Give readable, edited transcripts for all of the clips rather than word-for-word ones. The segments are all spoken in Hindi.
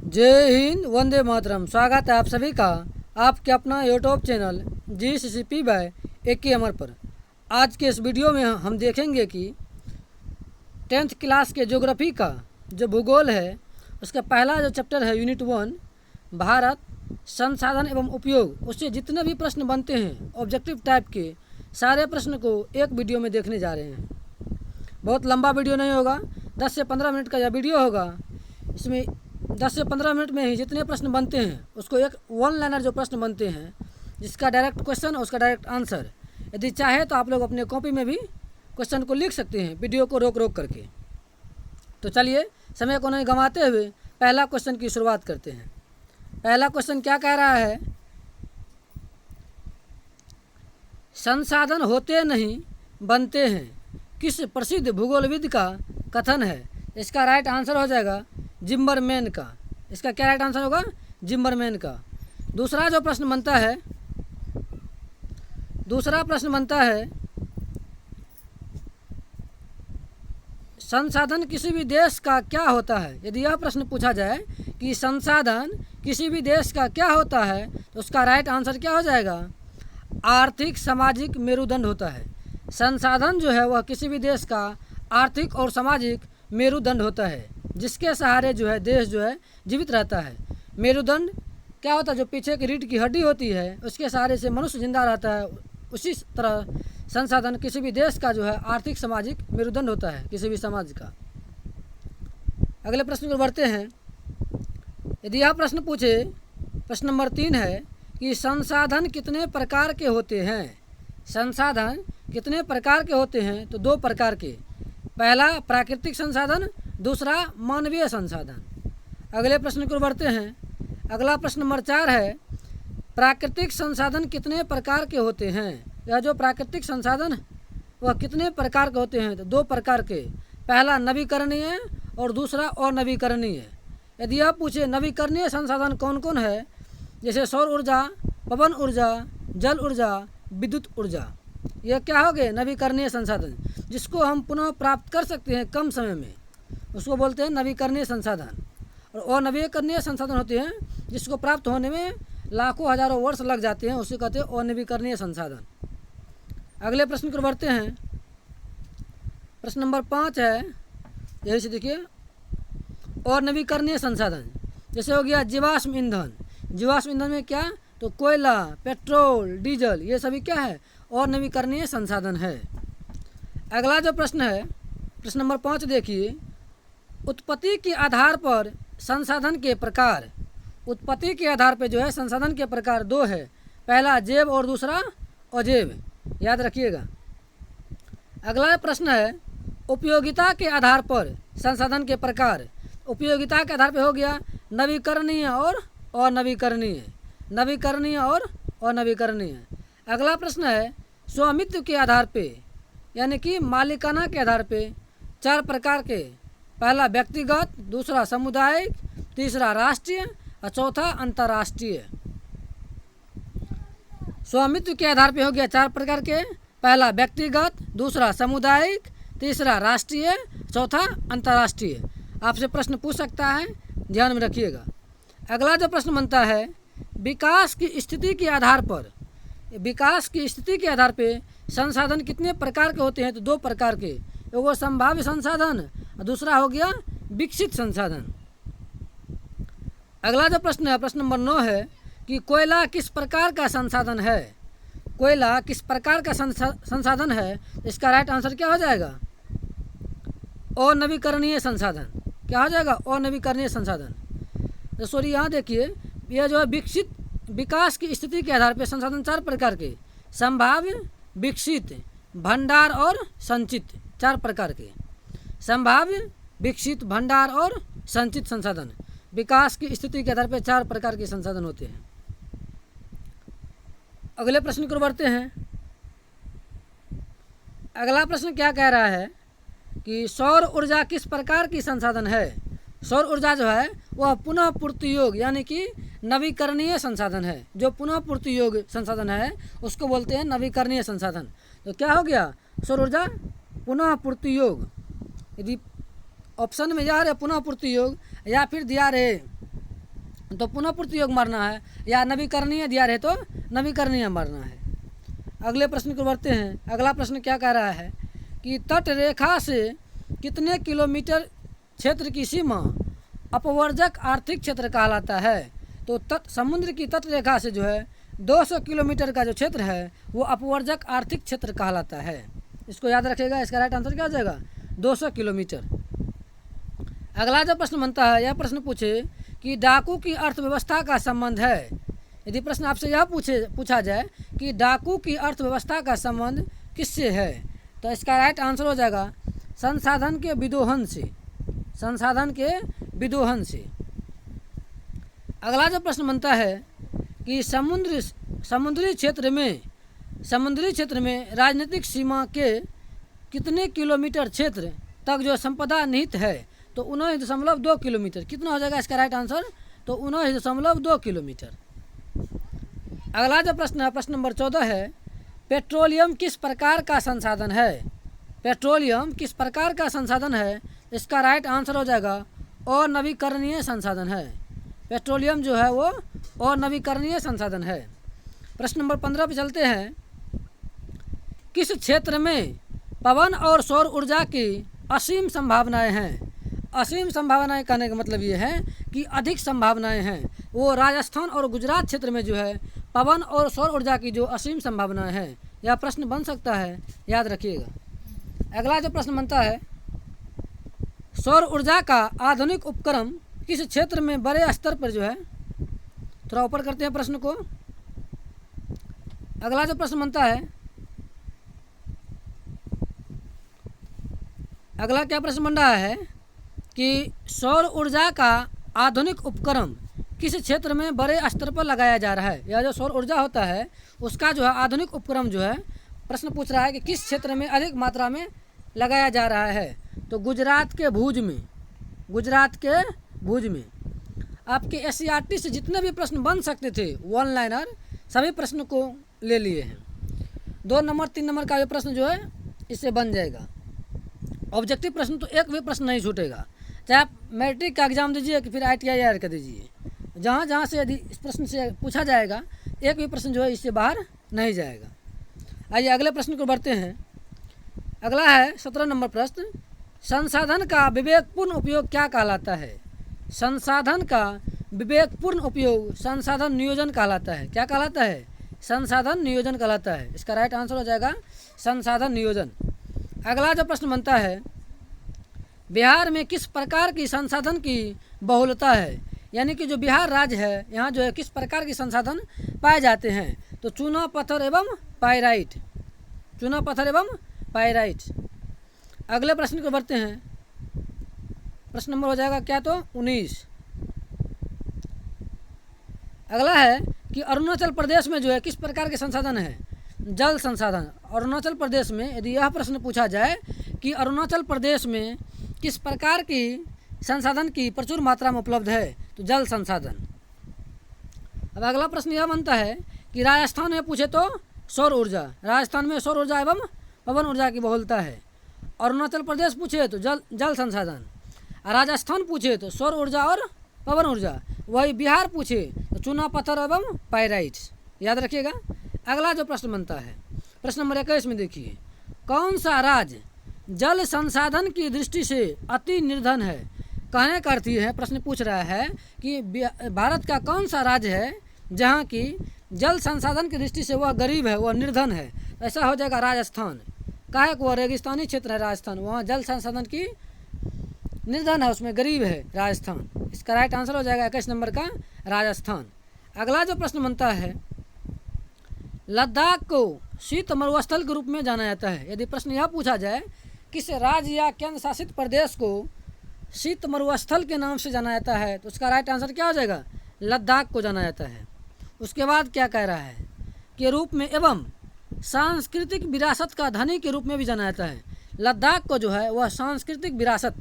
जय हिंद, वंदे मातरम। स्वागत है आप सभी का आपके अपना YouTube channel GCCP by AK Amar पर। आज के इस वीडियो में हम देखेंगे कि 10th क्लास के ज्योग्राफी का जो भूगोल है उसका पहला जो चैप्टर है यूनिट 1 भारत संसाधन एवं उपयोग, उससे जितने भी प्रश्न बनते हैं ऑब्जेक्टिव टाइप के सारे प्रश्न को एक वीडियो में देखने जा रहे हैं। बहुत लंबा वीडियो नहीं होगा, 10 से 15 मिनट का यह वीडियो होगा। इसमें 10 से 15 मिनट में ही जितने प्रश्न बनते हैं उसको एक वन लाइनर जो प्रश्न बनते हैं जिसका डायरेक्ट क्वेश्चन और उसका डायरेक्ट आंसर, यदि चाहे तो आप लोग अपने कॉपी में भी क्वेश्चन को लिख सकते हैं वीडियो को रोक रोक करके। तो चलिए समय को नहीं गंवाते हुए पहला क्वेश्चन की शुरुआत करते हैं। पहला क्वेश्चन क्या कह रहा है? संसाधन होते नहीं बनते हैं, किस प्रसिद्ध भूगोलविद का कथन है? इसका राइट आंसर हो जाएगा जिम्बरमैन का। इसका क्या राइट आंसर होगा? जिम्बरमैन का। दूसरा प्रश्न बनता है संसाधन किसी भी देश का क्या होता है? यदि यह प्रश्न पूछा जाए कि संसाधन किसी भी देश का क्या होता है तो उसका राइट आंसर क्या हो जाएगा? आर्थिक सामाजिक मेरुदंड होता है। संसाधन जो है वह किसी भी देश का आर्थिक और सामाजिक मेरुदंड होता है जिसके सहारे जो है देश जो है जीवित रहता है। मेरुदंड क्या होता है? जो पीछे की रीढ़ की हड्डी होती है उसके सहारे से मनुष्य जिंदा रहता है। उसी तरह संसाधन किसी भी देश का जो है आर्थिक सामाजिक मेरुदंड होता है किसी भी समाज का। अगले प्रश्न पर बढ़ते हैं। यदि यह प्रश्न पूछे, प्रश्न नंबर 3 है कि संसाधन कितने प्रकार के होते हैं? संसाधन कितने प्रकार के होते हैं? तो 2 प्रकार के। पहला प्राकृतिक संसाधन, दूसरा मानवीय संसाधन। अगले प्रश्न को बढ़ते हैं। अगला प्रश्न नंबर 4 है प्राकृतिक संसाधन कितने प्रकार के होते हैं? यह जो प्राकृतिक संसाधन वह कितने प्रकार के होते हैं? तो 2 प्रकार के। पहला नवीकरणीय और दूसरा अनवीकरणीय। यदि यह पूछे नवीकरणीय संसाधन कौन कौन है, जैसे सौर ऊर्जा, पवन ऊर्जा, जल ऊर्जा, विद्युत ऊर्जा, यह क्या हो गए? नवीकरणीय संसाधन, जिसको हम पुनः प्राप्त कर सकते हैं कम समय में, उसको बोलते हैं नवीकरणीय संसाधन। और अनवीकरणीय संसाधन होते हैं जिसको प्राप्त होने में लाखों हजारों वर्ष लग जाते हैं, उसे कहते हैं अनवीकरणीय संसाधन। अगले प्रश्न को बढ़ते हैं। प्रश्न नंबर 5 है, यही से देखिए, और नवीकरणीय संसाधन जैसे हो गया जीवाश्म ईंधन। जीवाश्म ईंधन में क्या? तो कोयला, पेट्रोल, डीजल, ये सभी क्या है? और नवीकरणीय संसाधन है। अगला जो प्रश्न है, प्रश्न नंबर 5 देखिए, उत्पत्ति के आधार पर संसाधन के प्रकार। उत्पत्ति के आधार पर जो है संसाधन के प्रकार 2 है। पहला जैव और दूसरा अजैव, याद रखिएगा। अगला प्रश्न है उपयोगिता के आधार पर संसाधन के प्रकार। उपयोगिता के आधार पर हो गया नवीकरणीय और अनवीकरणीय, नवीकरणीय और अनवीकरणीय। अगला प्रश्न है स्वामित्व के आधार पे, यानी कि मालिकाना के आधार पे 4 प्रकार के। पहला व्यक्तिगत, दूसरा सामुदायिक, तीसरा राष्ट्रीय और चौथा अंतर्राष्ट्रीय। स्वामित्व के आधार पे हो गया 4 प्रकार के। पहला व्यक्तिगत, दूसरा सामुदायिक, तीसरा राष्ट्रीय, चौथा अंतर्राष्ट्रीय। आपसे प्रश्न पूछ सकता है, ध्यान में रखिएगा। अगला जो प्रश्न बनता है विकास की स्थिति के आधार पर। विकास की स्थिति के आधार पे संसाधन कितने प्रकार के होते हैं? तो 2 प्रकार के। एगो संभाव्य संसाधन और दूसरा हो गया विकसित संसाधन। अगला जो प्रश्न है, प्रश्न नंबर 9 है कि कोयला किस प्रकार का संसाधन है? कोयला किस प्रकार का संसाधन है? इसका राइट आंसर क्या हो जाएगा? अनवीकरणीय संसाधन। क्या हो जाएगा? अनवीकरणीय संसाधन। तो सॉरी, यहाँ देखिए, यह जो है विकास की स्थिति के आधार पर संसाधन 4 प्रकार के। संभाव्य, विकसित, भंडार और संचित, 4 प्रकार के। संभाव्य, विकसित, भंडार और संचित संसाधन। विकास की स्थिति के आधार पर 4 प्रकार के संसाधन होते हैं। अगले प्रश्न को बढ़ते हैं। अगला प्रश्न क्या कह रहा है कि सौर ऊर्जा किस प्रकार की संसाधन है? सौर ऊर्जा जो है वह पुनः पूर्ति योग्य, यानी कि नवीकरणीय संसाधन है। जो पुनः पूर्ति योग्य संसाधन है उसको बोलते हैं नवीकरणीय संसाधन। तो क्या हो गया? सौर ऊर्जा पुनः पूर्ति योग्य। यदि ऑप्शन में जा रहे पुनः पूर्ति योग या फिर दिया रहे तो पुनः पूर्ति योग मारना है, या नवीकरणीय दिया रहे तो नवीकरणीय मारना है। अगले प्रश्न को बढ़ते हैं। अगला प्रश्न क्या कह रहा है कि तट रेखा से कितने किलोमीटर क्षेत्र की सीमा अपवर्जक आर्थिक क्षेत्र कहलाता है। तो समुद्र की तट रेखा से जो है 200 किलोमीटर का जो क्षेत्र है वो अपवर्जक आर्थिक क्षेत्र कहलाता है। इसको याद रखिएगा। इसका राइट आंसर क्या हो जाएगा? 200 किलोमीटर। अगला जो प्रश्न बनता है, यह प्रश्न पूछे कि डाकू की अर्थव्यवस्था का संबंध है। यदि प्रश्न आपसे यह पूछा जाए कि डाकू की अर्थव्यवस्था का संबंध किससे है, तो इसका राइट आंसर हो जाएगा संसाधन के विदोहन से। संसाधन के विदोहन से। अगला जो प्रश्न बनता है कि समुद्री क्षेत्र में राजनीतिक सीमा के कितने किलोमीटर क्षेत्र तक जो संपदा निहित है, तो 19.2 किलोमीटर। कितना हो जाएगा इसका राइट आंसर? तो 19.2 किलोमीटर। अगला जो प्रश्न है, प्रश्न नंबर 14 है, पेट्रोलियम किस प्रकार का संसाधन है। पेट्रोलियम किस प्रकार का संसाधन है? इसका राइट आंसर हो जाएगा अनवीकरणीय संसाधन है। पेट्रोलियम जो है वो अनवीकरणीय संसाधन है। प्रश्न नंबर 15 पे चलते हैं। किस क्षेत्र में पवन और सौर ऊर्जा की असीम संभावनाएं हैं। असीम संभावनाएं कहने का मतलब ये है कि अधिक संभावनाएं हैं। वो राजस्थान और गुजरात क्षेत्र में जो है पवन और सौर ऊर्जा की जो असीम संभावनाएं हैं। यह प्रश्न बन सकता है, याद रखिएगा। अगला जो प्रश्न बनता है, सौर ऊर्जा का आधुनिक उपक्रम किस क्षेत्र में बड़े स्तर पर जो है, थोड़ा ऊपर करते हैं प्रश्न को। अगला जो प्रश्न बनता है, अगला क्या प्रश्न बन रहा है कि सौर ऊर्जा का आधुनिक उपक्रम किस क्षेत्र में बड़े स्तर पर लगाया जा रहा है। यह जो सौर ऊर्जा होता है उसका जो है आधुनिक उपक्रम जो है, प्रश्न पूछ रहा है कि किस क्षेत्र में अधिक मात्रा में लगाया जा रहा है। तो गुजरात के भुज में। गुजरात के भुज में। आपके SCERT से जितने भी प्रश्न बन सकते थे वन लाइनर, सभी प्रश्न को ले लिए हैं। 2 नंबर 3 नंबर का ये प्रश्न जो है इससे बन जाएगा। ऑब्जेक्टिव प्रश्न तो एक भी प्रश्न नहीं छूटेगा, चाहे आप मैट्रिक का एग्ज़ाम दीजिए कि फिर ITIR का दीजिए। जहाँ जहाँ से यदि इस प्रश्न से पूछा जाएगा, एक भी प्रश्न जो है इससे बाहर नहीं जाएगा। आइए अगले प्रश्न को बढ़ते हैं। अगला है 17 नंबर प्रश्न, संसाधन का विवेकपूर्ण उपयोग क्या कहलाता है। संसाधन का विवेकपूर्ण उपयोग संसाधन नियोजन कहलाता है। क्या कहलाता है? संसाधन नियोजन कहलाता है। इसका राइट आंसर हो जाएगा संसाधन नियोजन। अगला जो प्रश्न बनता है, बिहार में किस प्रकार की संसाधन की बहुलता है। यानी कि जो बिहार राज्य है, यहाँ जो है किस प्रकार के संसाधन पाए जाते हैं। तो चूना पत्थर एवं पाइराइट। चूना पत्थर एवं पाइराइट। अगले प्रश्न को बढ़ते हैं। प्रश्न नंबर हो जाएगा क्या, तो 19। अगला है कि अरुणाचल प्रदेश में जो है किस प्रकार के संसाधन है। जल संसाधन। अरुणाचल प्रदेश में यदि यह प्रश्न पूछा जाए कि अरुणाचल प्रदेश में किस प्रकार की संसाधन की प्रचुर मात्रा में उपलब्ध है, तो जल संसाधन। अब अगला प्रश्न यह बनता है कि राजस्थान में पूछे तो सौर ऊर्जा। राजस्थान में सौर ऊर्जा एवं पवन ऊर्जा की बहुलता है। अरुणाचल प्रदेश पूछे तो जल संसाधन। राजस्थान पूछे तो सौर ऊर्जा और पवन ऊर्जा। वही बिहार पूछे तो चूना पत्थर एवं पाइराइट। याद रखिएगा। अगला जो प्रश्न बनता है, प्रश्न नंबर 21 में देखिए, कौन सा राज्य जल संसाधन की दृष्टि से अति निर्धन है। कहने का अर्थ ये है, प्रश्न पूछ रहा है कि भारत का कौन सा राज्य है जहाँ की जल संसाधन की दृष्टि से वह गरीब है, वह निर्धन है। ऐसा हो जाएगा राजस्थान। काहे को वह रेगिस्तानी क्षेत्र है राजस्थान, वहाँ जल संसाधन की निर्धन है, उसमें गरीब है राजस्थान। इसका राइट आंसर हो जाएगा 21 नंबर का राजस्थान। अगला जो प्रश्न बनता है, लद्दाख को शीत मरुस्थल के रूप में जाना जाता है। यदि प्रश्न यह पूछा जाए किस राज्य या केंद्र शासित प्रदेश को शीत मरुस्थल के नाम से जाना जाता है, तो उसका राइट आंसर क्या हो जाएगा, लद्दाख को जाना जाता है। उसके बाद क्या कह रहा है के रूप में एवं सांस्कृतिक विरासत का धनी के रूप में भी जाना जाता है। लद्दाख को जो है वह सांस्कृतिक विरासत,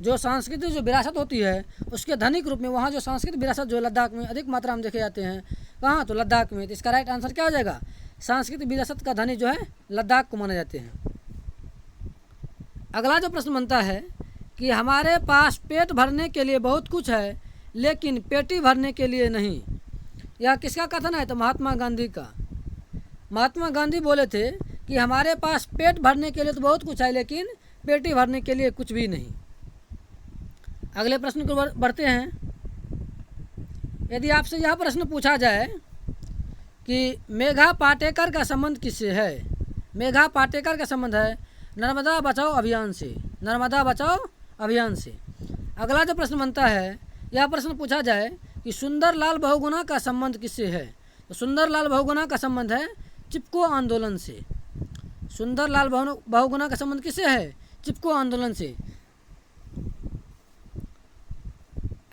जो सांस्कृतिक जो विरासत होती है उसके धनी के रूप में, वहाँ जो सांस्कृतिक विरासत जो लद्दाख में अधिक मात्रा में देखे जाते हैं, कहाँ, तो लद्दाख में। तो इसका राइट आंसर क्या हो जाएगा, सांस्कृतिक विरासत का धनी जो है लद्दाख को माने जाते हैं। अगला जो प्रश्न बनता है कि हमारे पास पेट भरने के लिए बहुत कुछ है, लेकिन पेटी भरने के लिए नहीं। यह किसका कथन है? तो महात्मा गांधी का। महात्मा गांधी बोले थे कि हमारे पास पेट भरने के लिए तो बहुत कुछ है, लेकिन पेटी भरने के लिए कुछ भी नहीं। अगले प्रश्न को बढ़ते हैं। यदि आपसे यह प्रश्न पूछा जाए कि मेघा पाटेकर का संबंध किससे है? मेघा पाटेकर का संबंध है नर्मदा बचाओ अभियान से। नर्मदा बचाओ अभियान से। अगला जो प्रश्न बनता है, यह प्रश्न पूछा जाए कि सुंदरलाल बहुगुणा का संबंध किससे है? तो सुंदरलाल बहुगुणा का संबंध है चिपको आंदोलन से। सुंदरलाल बहुगुणा का संबंध किससे है? चिपको आंदोलन से।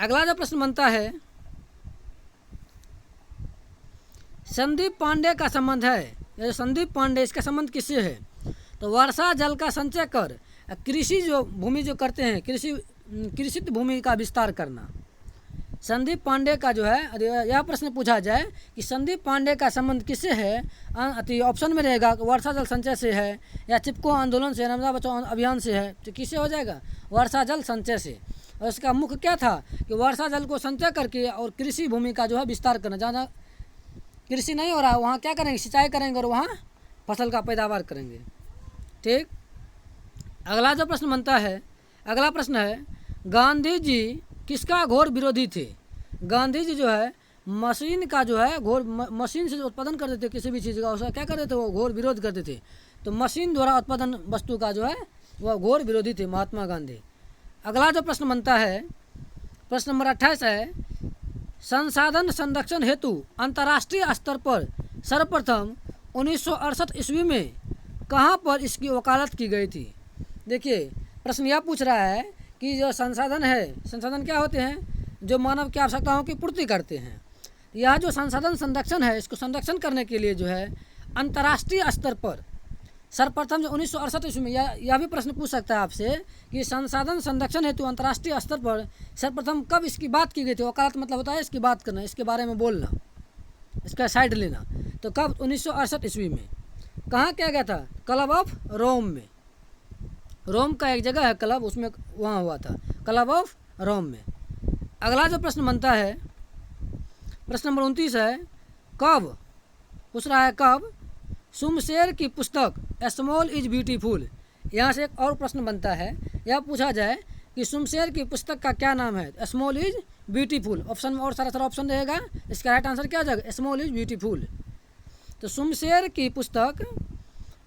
अगला जो प्रश्न बनता है, संदीप पांडे का संबंध है। ये संदीप पांडे, इसका संबंध किससे है? तो वर्षा जल का संचय कर कृषि जो भूमि जो करते हैं, कृषित भूमि का विस्तार करना। संदीप पांडे का जो है, यह प्रश्न पूछा जाए कि संदीप पांडे का संबंध किससे है, ऑप्शन में रहेगा वर्षा जल संचय से है, या चिपको आंदोलन से, नर्मदा बचाओ अभियान से है। तो किससे हो जाएगा? वर्षा जल संचय से। और इसका मुख्य क्या था कि वर्षा जल को संचय करके और कृषि भूमि का जो है विस्तार करना। जहाँ जहाँ कृषि नहीं हो रहा है वहाँ क्या करेंगे? सिंचाई करेंगे और वहाँ फसल का पैदावार करेंगे। ठीक। अगला जो प्रश्न बनता है, अगला प्रश्न है, गांधी जी किसका घोर विरोधी थे? गांधी जी जो है मशीन का जो है घोर, मशीन से जो उत्पादन करते थे किसी भी चीज़ का, उसका क्या करते थे? वो घोर विरोध करते थे। तो मशीन द्वारा उत्पादन वस्तु का जो है वह घोर विरोधी थे महात्मा गांधी। अगला जो प्रश्न बनता है, प्रश्न नंबर 28 है, संसाधन संरक्षण हेतु अंतर्राष्ट्रीय स्तर पर सर्वप्रथम 1968 ईस्वी में कहाँ पर इसकी वकालत की गई थी? देखिए प्रश्न यह पूछ रहा है कि जो संसाधन है, संसाधन क्या होते हैं? जो मानव की आवश्यकताओं की पूर्ति करते हैं। यह जो संसाधन संरक्षण है, इसको संरक्षण करने के लिए जो है अंतर्राष्ट्रीय स्तर पर सर्वप्रथम जो 1968 ईस्वी में, यह भी प्रश्न पूछ सकता है आपसे कि संसाधन संरक्षण हेतु अंतर्राष्ट्रीय स्तर पर सर्वप्रथम कब इसकी बात की गई थी? वकालत मतलब होता है इसकी बात करना, इसके बारे में बोलना, इसका साइड लेना। तो कब? 1968 ईस्वी में। कहाँ किया गया था? क्लब ऑफ रोम में। रोम का एक जगह है क्लब, उसमें वहाँ हुआ था, क्लब ऑफ रोम में। अगला जो प्रश्न बनता है, प्रश्न नंबर 29 है, कब पूछ रहा है, कब सुमशेर की पुस्तक स्मॉल इज ब्यूटीफुल। यहाँ से एक और प्रश्न बनता है, यह पूछा जाए कि सुमशेर की पुस्तक का क्या नाम है? Small is beautiful. ऑप्शन में और सारा ऑप्शन रहेगा, इसका राइट आंसर क्या हो जाएगा? Small is beautiful. तो सुमशेर की पुस्तक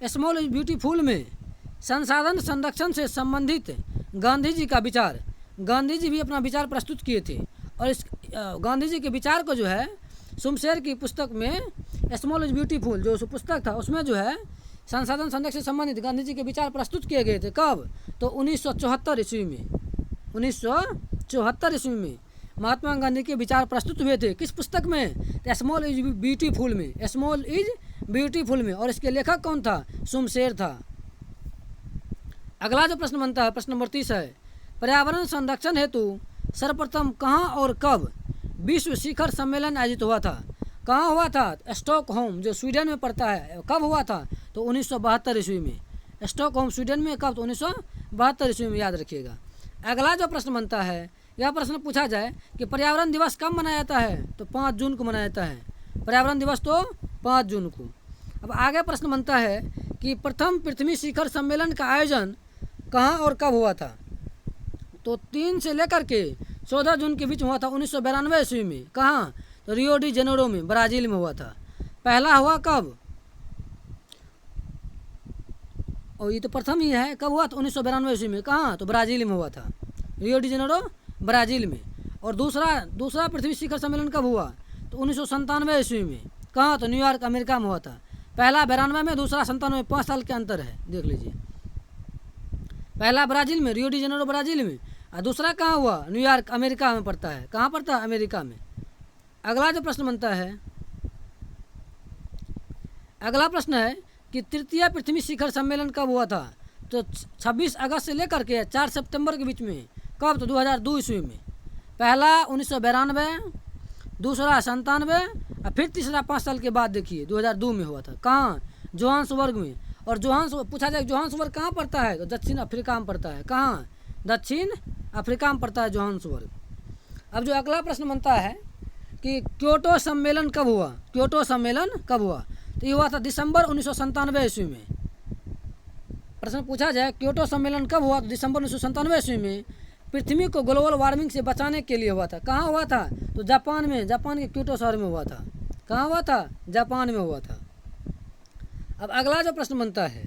स्मॉल इज ब्यूटीफुल में संसाधन संरक्षण से संबंधित गांधी जी का विचार, गांधी जी भी अपना विचार प्रस्तुत किए थे। और इस गांधी जी के विचार को जो है सुमशेर की पुस्तक में स्मॉल इज ब्यूटीफुल जो पुस्तक था, उसमें जो है संसाधन संरक्षण से संबंधित गांधी जी के विचार प्रस्तुत किए गए थे। कब? तो 1974 ईस्वी में। 1974 ईस्वी में महात्मा गांधी के विचार प्रस्तुत हुए थे। किस पुस्तक में? स्मॉल इज ब्यूटीफुल में। स्मॉल इज ब्यूटीफुल में। और इसके लेखक कौन था? सुमशेर था। अगला जो प्रश्न बनता है, प्रश्न नंबर 30 है, पर्यावरण संरक्षण हेतु सर्वप्रथम कहाँ और कब विश्व शिखर सम्मेलन आयोजित हुआ था? कहाँ हुआ था? स्टॉकहोम जो स्वीडन में पड़ता है। कब हुआ था? तो 1972 ईस्वी में। स्टॉकहोम स्वीडन में। कब? तो 1972 ईस्वी में, याद रखिएगा। अगला जो प्रश्न बनता है, यह प्रश्न पूछा जाए कि पर्यावरण दिवस कब मनाया जाता है? तो 5 जून को मनाया जाता है पर्यावरण दिवस, तो 5 जून को। अब आगे प्रश्न बनता है कि प्रथम पृथ्वी शिखर सम्मेलन का आयोजन कहाँ और कब हुआ था? तो 3 से लेकर के 14 जून के बीच में हुआ था 1992 ईस्वी में। कहाँ? तो रियो डी जेनेरो में, ब्राज़ील में हुआ था। पहला हुआ कब? और ये तो प्रथम ही है। कब हुआ? तो 1992 ईस्वी में। कहाँ? तो ब्राज़ील में हुआ था, रियो डी जेनेरो ब्राज़ील में। और दूसरा पृथ्वी शिखर सम्मेलन कब हुआ? तो 1997 ईस्वी में। कहाँ? तो न्यूयॉर्क अमेरिका में हुआ था। पहला 92 में, दूसरा 97 में, 5 साल के अंतर है, देख लीजिए। पहला ब्राज़ील में, रियो डी जेनेरो ब्राज़ील में, और दूसरा कहाँ हुआ? न्यूयॉर्क अमेरिका में पड़ता है। कहाँ पड़ता है? अमेरिका में। अगला जो प्रश्न बनता है, अगला प्रश्न है कि तृतीय पृथ्वी शिखर सम्मेलन कब हुआ था? तो 26 अगस्त से लेकर के 4 सितंबर के बीच में। कब? तो 2002 ईस्वी में। पहला 1992, दूसरा 97, और फिर तीसरा 5 साल के बाद देखिए 2002 में हुआ था। कहाँ? जोहान्सबर्ग में। और पूछा जाए जोहान्सबर्ग कहाँ पड़ता है? तो दक्षिण अफ्रीका में पड़ता है। कहाँ? दक्षिण अफ्रीका में पड़ता है जोहान्सबर्ग। अब जो अगला प्रश्न बनता है कि क्योटो सम्मेलन कब हुआ, क्योटो सम्मेलन कब हुआ, तो ये हुआ था दिसंबर 1997 ईस्वी में। प्रश्न पूछा जाए क्योटो सम्मेलन कब हुआ, तो दिसंबर 1997 ईस्वी में पृथ्वी को ग्लोबल वार्मिंग से बचाने के लिए हुआ था। कहाँ हुआ था, तो जापान में, जापान के क्योटो शहर में हुआ था। कहाँ हुआ था, जापान में हुआ था। अब अगला जो प्रश्न बनता है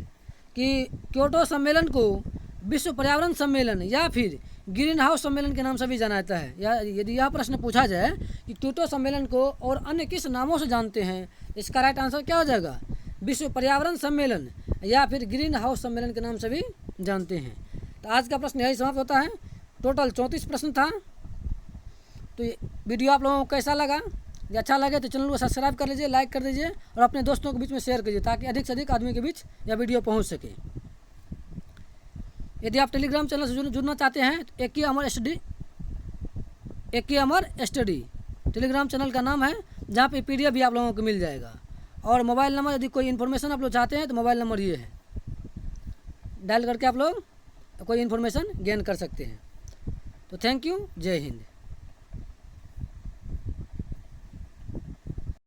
कि क्योटो सम्मेलन को विश्व पर्यावरण सम्मेलन या फिर ग्रीन हाउस सम्मेलन के नाम से भी जाना जाता है। या यदि यह प्रश्न पूछा जाए कि क्योटो सम्मेलन को और अन्य किस नामों से जानते हैं, इसका राइट आंसर क्या हो जाएगा, विश्व पर्यावरण सम्मेलन या फिर ग्रीन हाउस सम्मेलन के नाम से भी जानते हैं। तो आज का प्रश्न यही समाप्त होता है। टोटल 34 प्रश्न था। तो ये वीडियो आप लोगों को कैसा लगा, यदि अच्छा लगे तो चैनल को सब्सक्राइब कर लीजिए, लाइक कर दीजिए और अपने दोस्तों के बीच में शेयर कीजिए ताकि अधिक से अधिक आदमी के बीच यह वीडियो पहुंच सके। यदि आप टेलीग्राम चैनल से जुड़ना चाहते हैं तो एक ही अमर स्टडी टेलीग्राम चैनल का नाम है, जहाँ पे PDF भी आप लोगों को मिल जाएगा। और मोबाइल नंबर, यदि कोई इन्फॉर्मेशन आप लोग चाहते हैं तो मोबाइल नंबर ये है, डायल करके आप लोग कोई इन्फॉर्मेशन गेन कर सकते हैं। तो थैंक यू, जय हिंद।